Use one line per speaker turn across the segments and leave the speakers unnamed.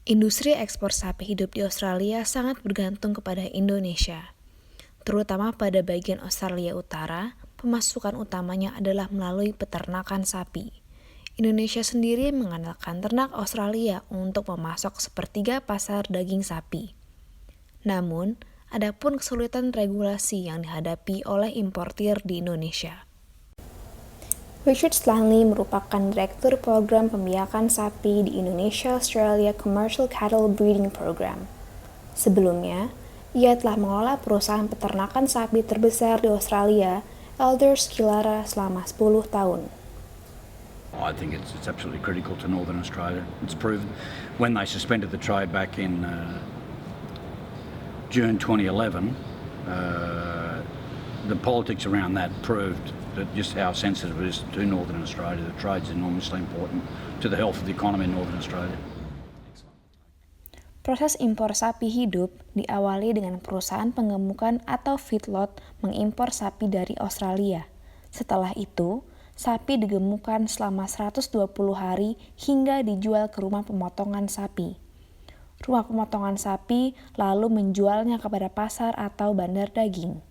Industri ekspor sapi hidup di Australia sangat bergantung kepada Indonesia. Terutama pada bagian Australia Utara, pemasukan utamanya adalah melalui peternakan sapi. Indonesia sendiri mengandalkan ternak Australia untuk memasok sepertiga pasar daging sapi. Namun, ada pun kesulitan regulasi yang dihadapi oleh importir di Indonesia. Richard Stanley merupakan Direktur Program Pembiakan Sapi di Indonesia Australia Commercial Cattle Breeding Program. Sebelumnya, ia telah mengelola perusahaan peternakan sapi terbesar di Australia, Elders Kilara, selama 10 tahun.
I think it's absolutely critical to Northern Australia. It's proven when they suspended the trade back in June 2011, the politics around that proved that just how sensitive it is to Northern Australia. The trade's enormously important to the health of the economy in Northern Australia.
Proses impor sapi hidup diawali dengan perusahaan penggemukan atau feedlot mengimpor sapi dari Australia. Setelah itu, sapi digemukan selama 120 hari hingga dijual ke rumah pemotongan sapi. Rumah pemotongan sapi lalu menjualnya kepada pasar atau bandar daging.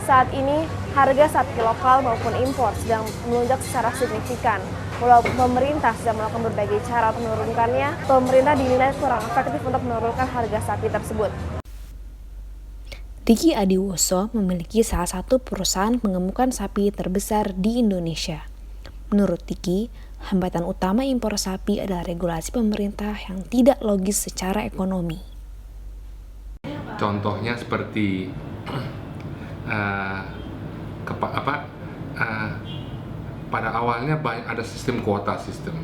Saat ini, harga sapi lokal maupun impor sedang melonjak secara signifikan. Walaupun pemerintah sedang melakukan berbagai cara untuk menurunkannya, pemerintah dinilai kurang efektif untuk menurunkan harga sapi tersebut.
Diki Adiwoso memiliki salah satu perusahaan penggemukan sapi terbesar di Indonesia. Menurut Diki, hambatan utama impor sapi adalah regulasi pemerintah yang tidak logis secara ekonomi.
Contohnya seperti pada awalnya ada sistem kuota sistem,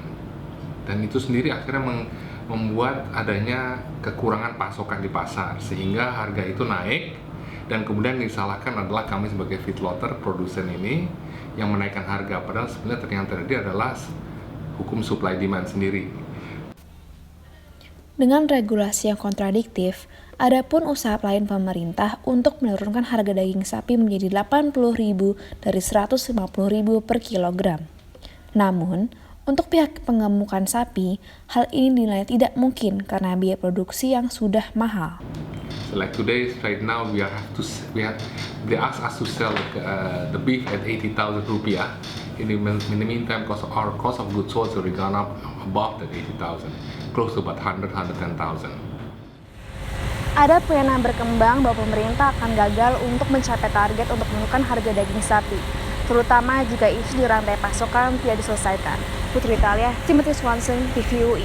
dan itu sendiri akhirnya membuat adanya kekurangan pasokan di pasar sehingga harga itu naik, dan kemudian disalahkan adalah kami sebagai feedlotter produsen ini yang menaikkan harga, padahal sebenarnya yang terjadi adalah hukum supply demand sendiri.
Dengan regulasi yang kontradiktif, ada pun usaha lain pemerintah untuk menurunkan harga daging sapi menjadi Rp80.000 dari Rp150.000 per kilogram. Namun, untuk pihak penggemukan sapi, hal ini dinilai tidak mungkin karena biaya produksi yang sudah mahal.
So like today, right now, they ask us to sell the beef at Rp80,000. In the meantime, our cost of goods sold already gone up above that 80,000, close to about 110,000.
Ada pena berkembang bahwa pemerintah akan gagal untuk mencapai target untuk menurunkan harga daging sapi, terutama jika isu di rantai pasokan tidak diselesaikan. Putri Italia, Timothy Swanson, TVUI.